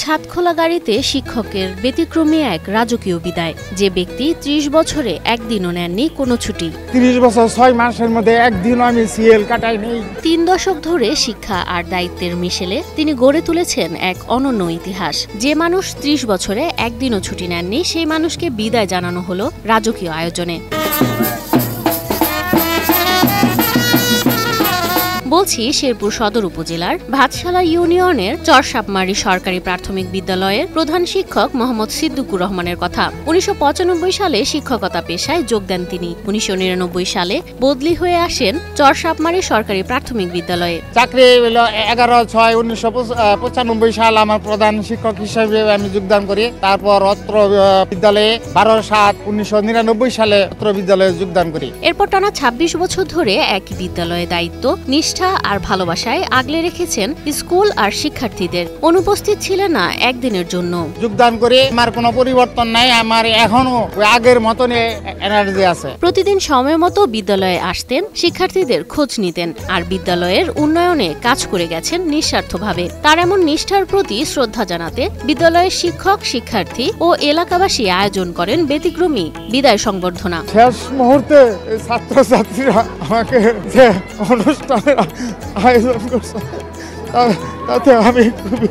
ছাদখোলা গাড়িতে শিক্ষকের ব্যতিক্রমী এক রাজকীয় বিদায়। যে ব্যক্তি ৩০ বছরে একদিনও নেননি কোনো ছুটি। ৩০ বছর ৬ মাসের মধ্যে একদিনও আমি সিএল কাটাই নেই। ৩ দশক ধরে শিক্ষা আর দায়িত্বের মিশেলে তিনি গড়ে তুলেছেন এক অনন্য ইতিহাস। যে মানুষ ৩০ বছরে একদিনও ছুটি নেননি, সেই মানুষকে বিদায় জানানো হলো রাজকীয় আয়োজনে। বলছি শেরপুর সদর উপজেলার ভাতশালা ইউনিয়নের চরসাপমারি সরকারি প্রাথমিক বিদ্যালয়ের প্রধান শিক্ষক মোহাম্মদ সিদ্দিকুর রহমানের কথা। ১৯৯৫ সালে শিক্ষকতা পেশায় যোগ দেন তিনি। ১৯৯৯ সালে বদলি হয়ে আসেন চরসাপমারি সরকারি প্রাথমিক বিদ্যালয়ে। চাকরি ১১/৬/১৯৯৫ সাল আমার প্রধান শিক্ষক হিসেবে আমি যোগদান করি। তারপর অত্র বিদ্যালয়ে ১২/৭/১৯৯৯ সালে অত্র বিদ্যালয়ে যোগদান করি। এরপর টানা ২৬ বছর ধরে একই বিদ্যালয়ে দায়িত্ব, নিষ্ঠা আর ভালোবাসায় আগলে রেখেছেন স্কুল আর শিক্ষার্থীদের। অনুপস্থিত ছিলেন না একদিনের জন্য। যোগদান করে আমার কোনো পরিবর্তন নাই, আমার এখনো আগের মতন এনার্জি আছে। প্রতিদিন সময় মতো বিদ্যালয়ে আসতেন, শিক্ষার্থীদের খোঁজ নিতেন আর বিদ্যালয়ের উন্নয়নে কাজ করে গেছেন নিঃস্বার্থভাবে। তার এমন নিষ্ঠার প্রতি শ্রদ্ধা জানাতে বিদ্যালয়ের শিক্ষক, শিক্ষার্থী ও এলাকাবাসী আয়োজন করেন ব্যতিক্রমী বিদায় সংবর্ধনা। শেষ মুহূর্তে ছাত্রছাত্রীরা আমাকে যে অনুষ্ঠানের আয়োজন করছে তাতে আমি খুবই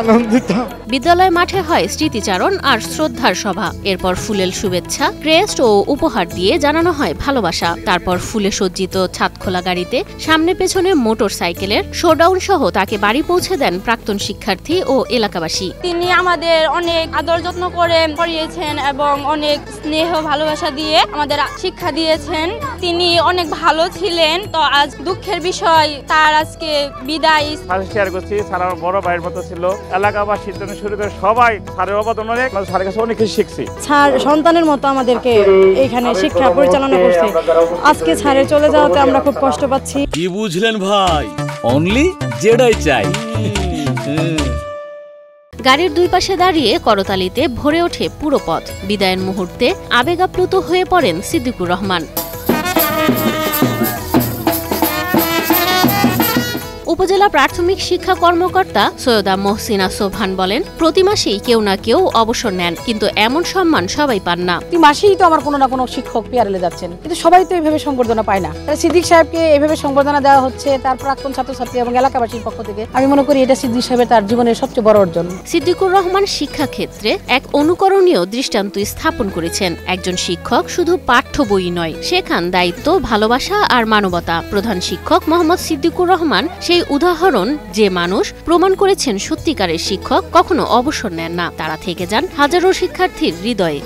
আনন্দিত। বিদ্যালয় মাঠে হয় স্মৃতিচারণ আর শ্রদ্ধার সভা। এরপর ফুলেল শুভেচ্ছা, ক্রেস্ট ও উপহার দিয়ে জানানো হয় ভালোবাসা। তারপর ফুলে সজ্জিত ছাদখোলা গাড়িতে সামনে পেছনে মোটর সাইকেলের শোডাউন সহ তাকে বাড়ি পৌঁছে দেন প্রাক্তন শিক্ষার্থী ও এলাকাবাসী। তিনি আমাদের অনেক আদর যত্ন করে পড়িয়েছেন এবং অনেক স্নেহ ভালোবাসা দিয়ে আমাদের শিক্ষা দিয়েছেন। তিনি অনেক ভালো ছিলেন। তো আজ দুঃখের বিষয় তার আজকে বিদায়। শেয়ার করছি, স্যার আমার বড় ভাইয়ের মতো ছিল। এলাকাবাসীর জন্য শুরু করে সবাই স্যারের অবদান অনেক, স্যারের কাছে অনেক কিছু শিখছি। স্যার সন্তানের মতো আমাদেরকে এখানে শিক্ষা পরিচালনা করছে। আজকে স্যারের চলে যাওয়াতে আমরা খুব কষ্ট পাচ্ছি। কি বুঝলেন ভাই? অনলি যেটাই চাই। গাড়ির দুই পাশে দাঁড়িয়ে করতালিতে ভরে ওঠে পুরো পথ। বিদায়ের মুহূর্তে আবেগাপ্লুত হয়ে পড়েন সিদ্দিকুর রহমান। উপজেলা প্রাথমিক শিক্ষা কর্মকর্তা সৈয়দা মহসিনা সোবহান বলেন, প্রতি মাসেই কেউ না কেউ অবসর নেন, কিন্তু এমন সম্মান সবাই পান না। প্রতি মাসেই তো আমার কোনো না কোনো শিক্ষক পেয়ারেলে যাচ্ছেন, কিন্তু সবাই তো এইভাবে সংবর্ধনা পায় না। সিদ্দিক সাহেবকে এইভাবে সংবর্ধনা দেওয়া হচ্ছে তার প্রাক্তন ছাত্রছাত্রী এবং এলাকাবাসীর পক্ষ থেকে। আমি মনে করি এটা সিদ্দিক সাহেবের তার জীবনের সবচেয়ে বড় অর্জন। সিদ্দিকুর রহমান শিক্ষাক্ষেত্রে এক অনুকরণীয় দৃষ্টান্ত স্থাপন করেছেন। একজন শিক্ষক শুধু পাঠ্য বই নয়, শেখান দায়িত্ব, ভালোবাসা আর মানবতা। প্রধান শিক্ষক মোহাম্মদ সিদ্দিকুর রহমান সেই উদাহরণ। যে মানুষ প্রমাণ করেছেন সত্যিকারের শিক্ষক কখনো অবসর নেন না, তারা থেকে যান হাজারো শিক্ষার্থীর হৃদয়ে।